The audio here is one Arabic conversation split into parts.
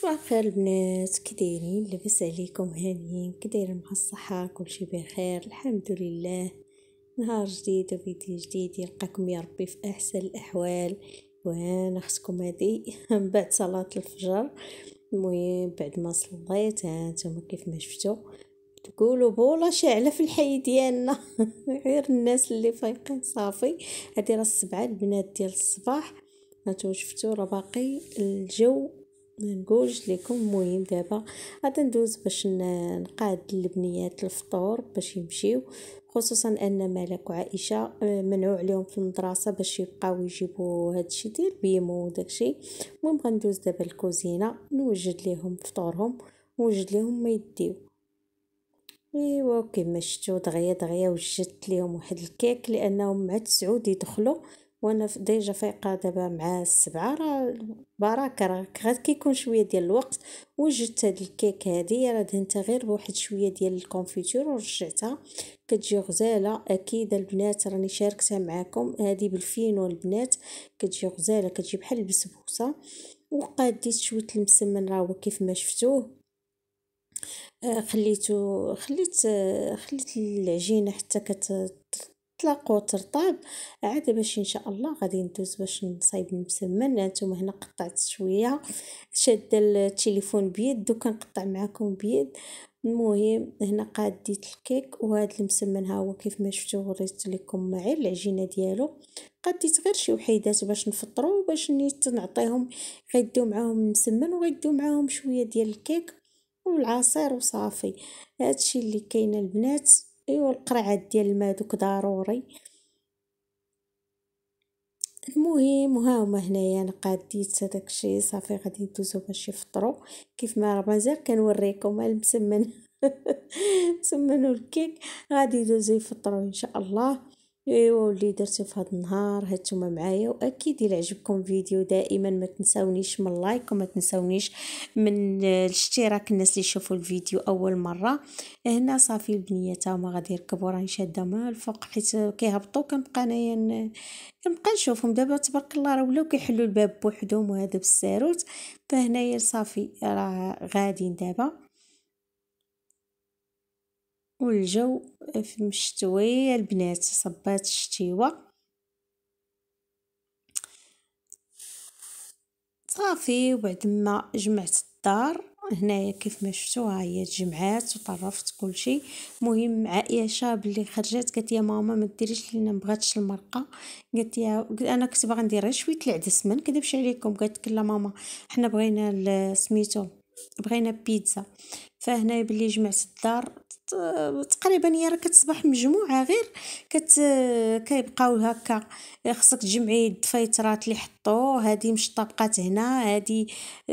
صباح الخير البنات، كي دايرين؟ لاباس عليكم؟ هانيين؟ كي دايرين؟ مع الصحه؟ كلشي بخير الحمد لله. نهار جديد وفيديو جديد يلقاكم يا ربي في احسن الاحوال. وانا اختكم هادي من بعد صلاه الفجر. المهم بعد ما صليت هانتوما كيف ما شفتوا تقولوا بولا شاعله في الحي ديالنا. غير الناس اللي فايقين صافي. هادي راه 7 البنات ديال الصباح. هانتوما شفتوا راه باقي الجو ما نقولش لكم. المهم دابا غادي ندوز باش نقاد البنيات الفطور باش يمشيو، خصوصا ان مالك وعائشه منعوا عليهم في المدرسه باش يبقاو يجيبوا هادشي ديال بيمو وداكشي. المهم غندوز دابا الكوزينه نوجد ليهم فطورهم ونوجد ليهم ما يديو. ايوا كيما شفتوا دغيا دغيا وجدت ليهم واحد الكيك لانهم مع 9 يدخلوا، وانا ديجا فايقه دابا مع 7. راه بركه راه غير كيكون شويه ديال الوقت. وجدت هاد الكيك هادي راه دهنتها غير بواحد شويه ديال الكونفيتور ورجعتها. كتجي غزاله اكيد البنات، راني شاركتها معاكم هادي بالفينو البنات. كتجي غزاله كتجي بحال البسبوسه. وقاديت شويه المسمن راه هو كيف ما شفتوه. خليت العجينه حتى تطلق وترطب. عاد باش ان شاء الله غادي ندوز باش نصايب المسمن. هانتوما هنا قطعت شويه، شاده التليفون بيد وكنقطع معكم بيد. المهم هنا قاديت الكيك وهذا المسمن ها هو كيف ما شفتوا وريت لكم معي العجينه ديالو. قديت غير شي وحيدات باش نفطروا باش نيت نعطيهم. غيديو معاهم المسمن وغيديو معاهم شويه ديال الكيك والعصير وصافي. هادشي اللي كاين البنات. ايوا القرعات ديال الماء دوك ضروري. المهم ها هما هنايا انا قاديت هذاك الشيء صافي غادي ندوزو باش يفطروا. كيف ما راه مازال كنوريكم المسمن. مسمن والكيك غادي يدوزو يفطروا ان شاء الله. ايوا واللي درتو في هذا النهار هانتوما معايا، واكيد الى عجبكم الفيديو دائما ما تنساونيش من لايك وما تنساونيش من الاشتراك الناس اللي يشوفوا الفيديو اول مره. هنا صافي البنيات هما غادي يركبوا راني شاده ما الفوق حيت كيهبطوا كنبقى انايا كنبقى نشوفهم. دابا تبارك الله راه ولاو كيحلوا الباب بوحدهم وهذا بالساروت. فهنايا صافي راه غاديين دابا والجو في مشتوي البنات صبات الشتيوه صافي. وبعد ما جمعت الدار هنايا كيف ما شفتوا ها هي تجمعات وطرفت كل شيء. مهم عائشه باللي خرجت قالت يا ماما ما ديريش لينا ما بغاتش المرقه. قالت يا انا كنت باغا ندير غير شويه العدس ما نكذبش عليكم. قالت لا ماما حنا بغينا سميتو بغينا بيتزا. فهنا باللي جمعت الدار تقريبا هي راه كتصبح مجموعه غير كيبقاو هكا. خصك تجمعي الدفايترات اللي حطوا هذه مش طابقات هنا هذه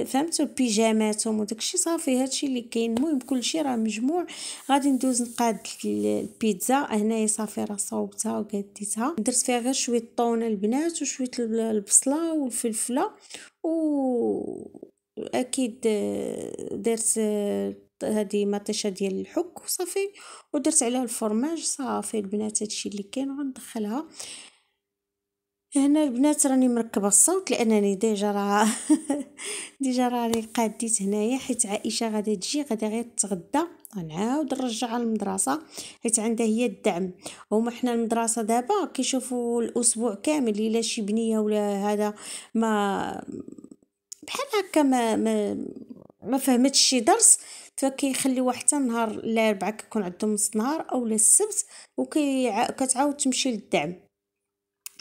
فهمتوا البيجاماتهم وداكشي صافي هادشي اللي كاين. المهم كلشي راه مجموع. غادي ندوز نقاد البيتزا هنايا صافي راه صوبتها وقاديتها درت فيها غير شويه طونه البنات وشويه البصله والفلفله اكيد درت هذه مطيشه ديال الحك وصافي ودرت عليها الفرماج صافي البنات. هادشي اللي كاين غندخلها هنا البنات. راني مركبه الصوت لانني ديجا راه ديجا راني قاديت هنايا حيت عائشه غادا تجي غادا غير تغدى. غنعاود نرجعها للمدرسه حيت عندها هي الدعم. هما حنا المدرسه دابا كيشوفوا الاسبوع كامل الا شي بنيه ولا هذا ما بحال هكا ما فهمتش شي درس فكيخليوها حتى نهار الاربعاء كيكون عندهم نص نهار اولا السبت كتعاود تمشي للدعم.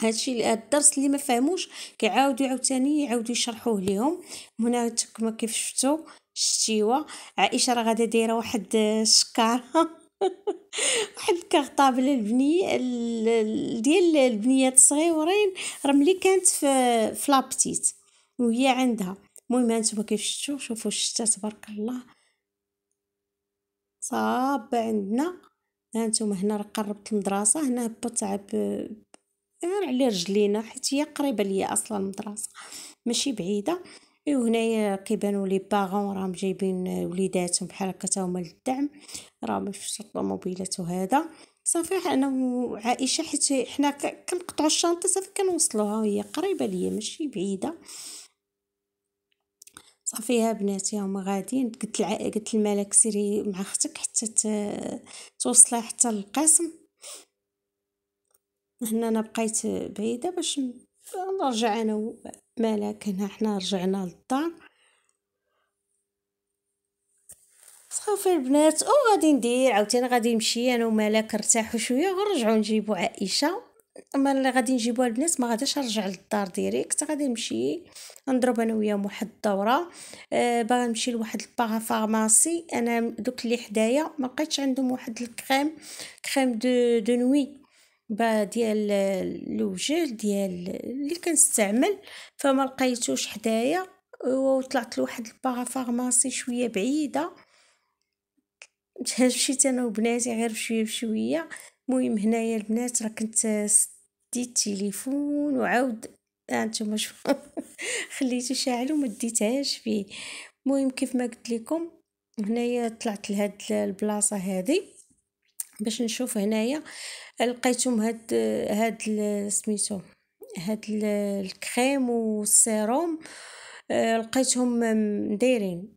هادشي الدرس اللي ما فهموش كيعاودوا عاوتاني يعاودوا يشرحوه ليهم. هنا كما كيف شفتوا الشتيوه عائشه راه غادا دايره واحد الشكاره. واحد الكارطابل البنيه ديال البنيات الصغيورين راه ملي كانت في لابتيت وهي عندها. المهم هانتوما كيف شفتوا شوفوا الشتا تبارك الله صابه عندنا. هانتوما هنا راه قربت المدرسه هنا هبطت غير على رجلينا حيت هي قريبه ليا اصلا المدرسه ماشي بعيده. وهنايا كيبانوا لي باغون راهم جايبين وليداتهم بحال هكا تا هما للدعم. راهم في الطوموبيلات وهذا صافي. انا وعائشه حيت حنا كنقطعوا الشنطه صافي كنوصلوها هي قريبه ليا ماشي بعيده صافي ها بناتي هما غاديين. قلت لملك سيري مع اختك حتى توصلي حتى للقسم. هنا انا بقيت بعيده باش نرجع انا وملك. هنا حنا رجعنا للدار صافي البنات. غادي ندير عاوتاني غادي نمشي انا وملك نرتاحوا شويه ونرجعوا نجيبوا عائشه. اما اللي غادي نجيبوها البنات ما غاديش نرجع للدار ديريكت، غادي نمشي نضرب انا وياهم واحد الدوره. باغا نمشي لواحد البارافارماسي. انا دوك اللي حدايا ما لقيتش عندهم واحد الكريم دو نوي ديال الوجه ديال اللي كنستعمل، فما لقيتوش حدايا وطلعت لواحد البارافارماسي شويه بعيده. مشيت انا وبناتي غير بشويه بشويه. المهم هنايا البنات راه كنت ديت التليفون وعاود هانتوما شوف خليته شاعل وما ديتهاش فيه. المهم كيف ما قلت لكم هنايا طلعت لهاد البلاصه هذه باش نشوف. هنايا لقيتهم هاد سميتو هاد الكريم والسيروم. لقيتهم دايرين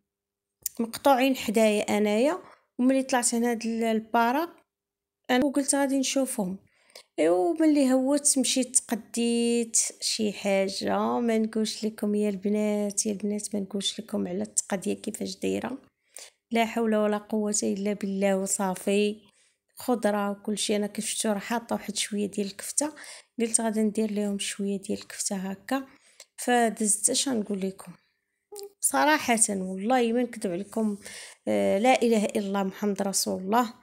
مقطوعين حدايا انايا. وملي طلعت هنا هاد البارا انا قلت غادي نشوفهم. ايوا ملي هوت مشيت تقديت شي حاجه ما نقولش لكم يا البنات يا البنات، ما نقولش لكم على التقديه كيفاش دايره. لا حول ولا قوه الا بالله. وصافي خضره وكل شيء. انا كيف شفتوا راه حاطه واحد شويه ديال الكفته، قلت غادي ندير لهم شويه ديال الكفته هكا. فدزت اش نقول لكم صراحه والله ما نكذب عليكم. لا اله الا الله محمد رسول الله.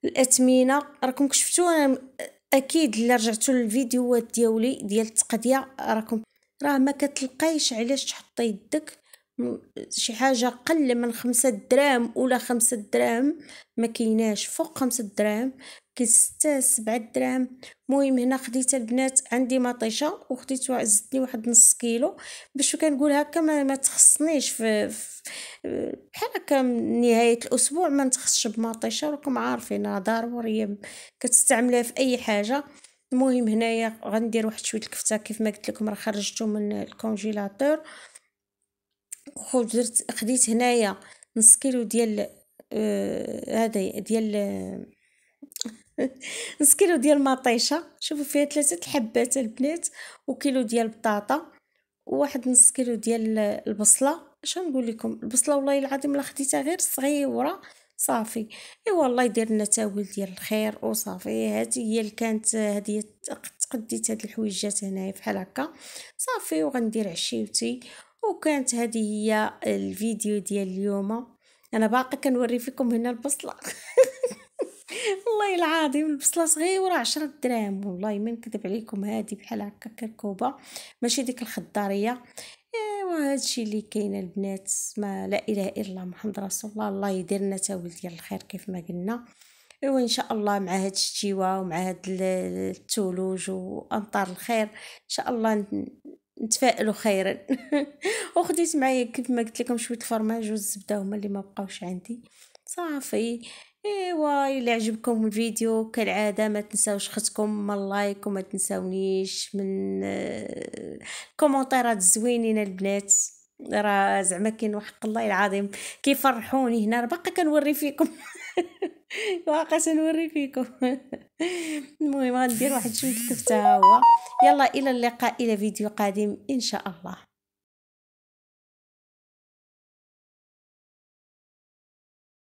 الاثمنه راكم شفتوا. انا اكيد الا رجعتوا للفيديوهات ديالي ديال التقديه راه ما كتلقايش علاش تحطي يدك شي حاجه قل من 5 دراهم ولا 5 دراهم. ما كايناش فوق 5 دراهم، كاين 6 7 دراهم. المهم هنا خديت البنات عندي مطيشه وخديت زدتني واحد نص كيلو باش كنقول هكا ما تخصنيش بحال هكا نهايه الاسبوع ما نتخصش بمطيشه. راكم عارفين راه ضروريه كتستعملها في اي حاجه. المهم هنايا غندير واحد شويه الكفته كيف ما قلت لكم راه خرجته من الكونجيلاتور. خديت هنايا نص كيلو ديال هذا ديال نص كيلو ديال مطيشه. شوفوا فيها 3 حبات البنات وكيلو ديال البطاطا وواحد نص كيلو ديال البصله. اش نقول لكم البصله والله العظيم لا خديتها غير صغيره صافي. اي والله درنا تاويل ديال الخير وصافي. هذه هي اللي كانت هذه تقديت هاد الحويجات هنايا بحال هكا صافي. وغندير عشيوتي. وكانت هذه هي الفيديو ديال اليوم. انا باقا كنوري فيكم هنا البصله والله العظيم البصله صغيره 10 دراهم والله ما نكذب عليكم. هذه بحال هكا كركوبه ماشي ديك الخضاريه. ايوا هادشي اللي كاين البنات. ما لا اله الا الله محمد رسول الله. الله يدير لنا تاويل ديال الخير كيف ما قلنا. ايوا ان شاء الله مع هاد الشتيوه ومع هاد الثلوج وامطار الخير ان شاء الله نتفائلوا خيرا وخديت معايا كيف ما قلت لكم شويه الفرماج والزبده هما اللي ما بقاوش عندي صافي. ايوا الا عجبكم الفيديو كالعاده ما تنساوش ختكم من اللايك وما تنساونيش من الكومونتيرات الزوينين البنات. راه زعما كاين وحق الله العظيم كيفرحوني هنا. باقا كنوري فيكم باقا تنوري فيكم المهم غندير واحد شويه الكفته. هو يلا الى اللقاء الى فيديو قادم ان شاء الله.